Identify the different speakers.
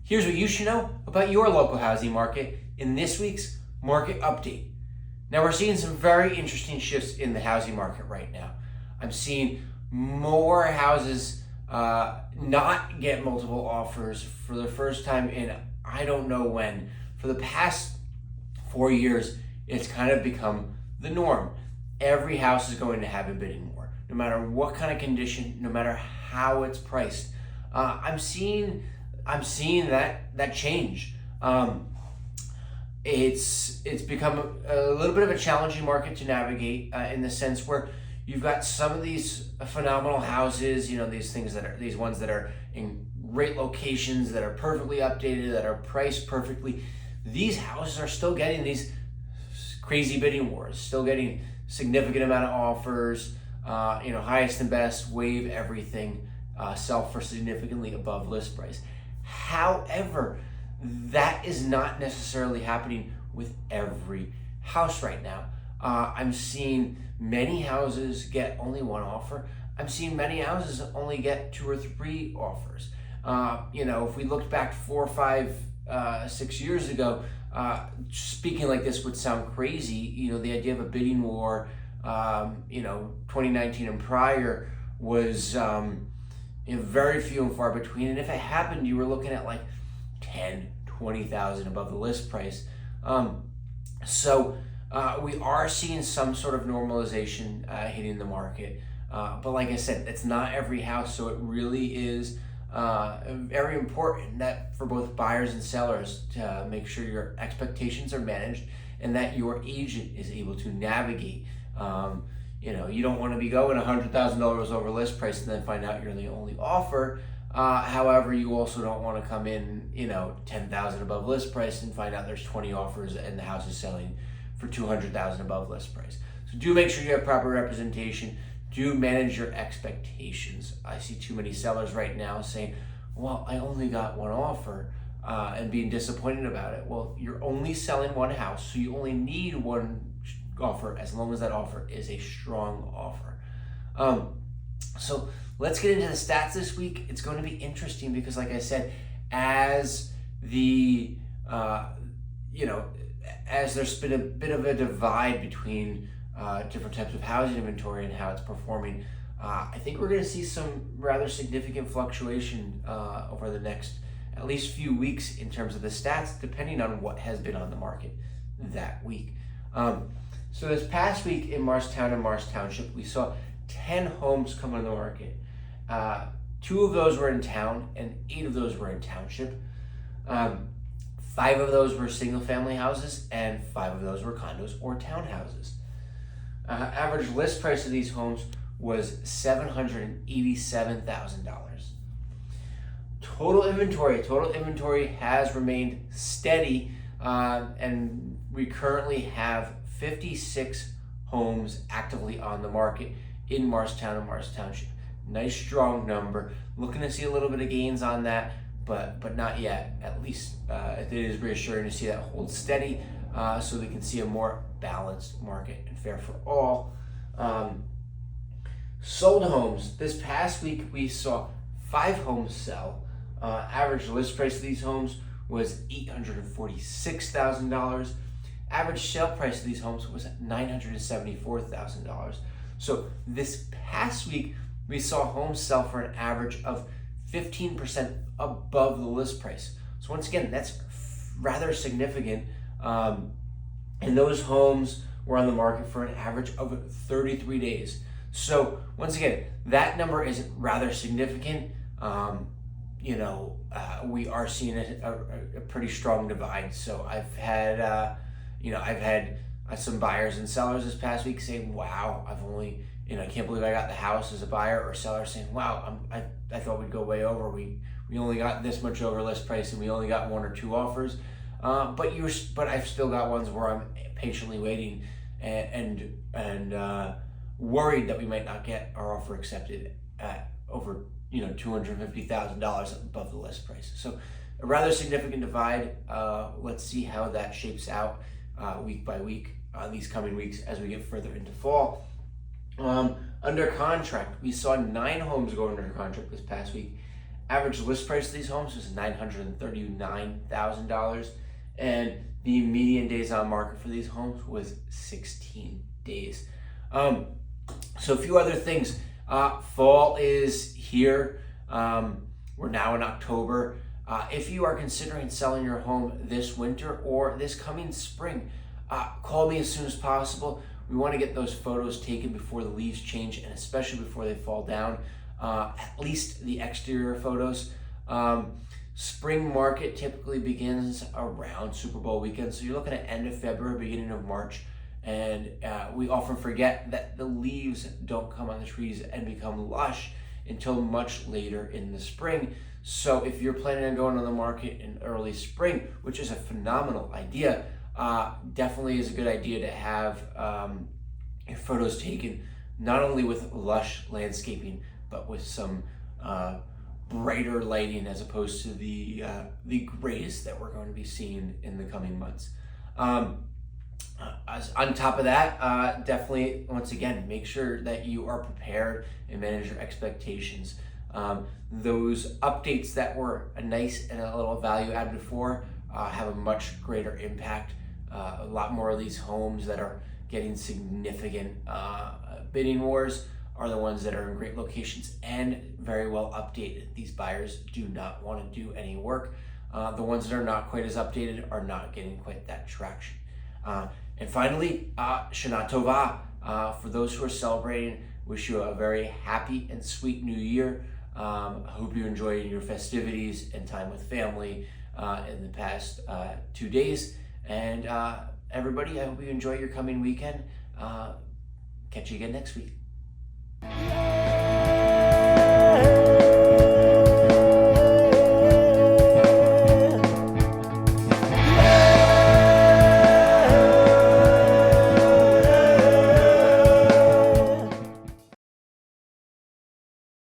Speaker 1: Here's what you should know about your local housing market in this week's Market Update. Now, we're seeing some very interesting shifts in the housing market right now. I'm seeing more houses not get multiple offers for the first time in I don't know when. For the past 4 years, it's kind of become the norm. Every house is going to have a bidding war, no matter what kind of condition, no matter how it's priced. I'm seeing that change. It's become a little bit of a challenging market to navigate in the sense where you've got some of these phenomenal houses, these ones that are in great locations, that are perfectly updated, that are priced perfectly. These houses are still getting these crazy bidding wars, still getting significant amount of offers, highest and best, waive everything, sell for significantly above list price. However, that is not necessarily happening with every house right now. I'm seeing many houses get only one offer. I'm seeing many houses only get 2 or 3 offers. If we looked back 4, 5, 6 years ago, speaking like this would sound crazy. The idea of a bidding war, 2019 and prior was very few and far between. And if it happened, you were looking at like 10, 20,000 above the list price. So we are seeing some sort of normalization hitting the market. But like I said, it's not every house, so it really is very important that for both buyers and sellers to make sure your expectations are managed and that your agent is able to navigate. You don't want to be going $100,000 over list price and then find out you're the only offer. However, you also don't want to come in, $10,000 above list price and find out there's 20 offers and the house is selling for $200,000 above list price. So do make sure you have proper representation. Do manage your expectations. I see too many sellers right now saying, well, I only got one offer, and being disappointed about it. Well, you're only selling one house, so you only need one offer as long as that offer is a strong offer. So let's get into the stats this week. It's going to be interesting because, like I said, as there's been a bit of a divide between different types of housing inventory and how it's performing, I think we're going to see some rather significant fluctuation over the next at least few weeks in terms of the stats, depending on what has been on the market that week. So this past week in Morristown and Morris Township, we saw 10 homes come on the market. 2 of those were in town and 8 of those were in township. 5 of those were single-family houses and 5 of those were condos or townhouses. Average list price of these homes was $787,000. Total inventory has remained steady, and we currently have 56 homes actively on the market in Morristown and Morris Township. Nice strong number. Looking to see a little bit of gains on that, but not yet. At least it is reassuring to see that hold steady, so we can see a more balanced market and fair for all. Sold homes. This past week we saw 5 homes sell. Average list price of these homes was $846,000. Average sale price of these homes was $974,000. So this past week we saw homes sell for an average of 15% above the list price. So once again, that's rather significant. And those homes were on the market for an average of 33 days. So once again, that number is rather significant. We are seeing a pretty strong divide. So I've had some buyers and sellers this past week saying, wow, I can't believe I got the house as a buyer, or seller saying, wow, I thought we'd go way over. We only got this much over list price and we only got 1 or 2 offers. But I've still got ones where I'm patiently waiting and worried that we might not get our offer accepted at over $250,000 above the list price. So a rather significant divide. Let's see how that shapes out week by week these coming weeks as we get further into fall. Under contract, we saw 9 homes go under contract this past week. Average list price of these homes is $939,000, and the median days on market for these homes was 16 days. So a few other things. Fall is here. We're now in October. If you are considering selling your home this winter or this coming spring, call me as soon as possible. We want to get those photos taken before the leaves change, and especially before they fall down, at least the exterior photos. Spring market typically begins around Super Bowl weekend, so you're looking at end of February, beginning of March, and we often forget that the leaves don't come on the trees and become lush until much later in the spring. So if you're planning on going on the market in early spring, which is a phenomenal idea, definitely is a good idea to have your photos taken not only with lush landscaping, but with some brighter lighting as opposed to the grays that we're going to be seeing in the coming months. On top of that, definitely, once again, make sure that you are prepared and manage your expectations. Those updates that were a nice and a little value added before have a much greater impact. A lot more of these homes that are getting significant bidding wars are the ones that are in great locations and very well updated. These buyers do not want to do any work. The ones that are not quite as updated are not getting quite that traction. And finally, Shana Tova. For those who are celebrating, wish you a very happy and sweet new year. I hope you enjoyed your festivities and time with family in the past 2 days. And everybody, I hope you enjoy your coming weekend. Catch you again next week.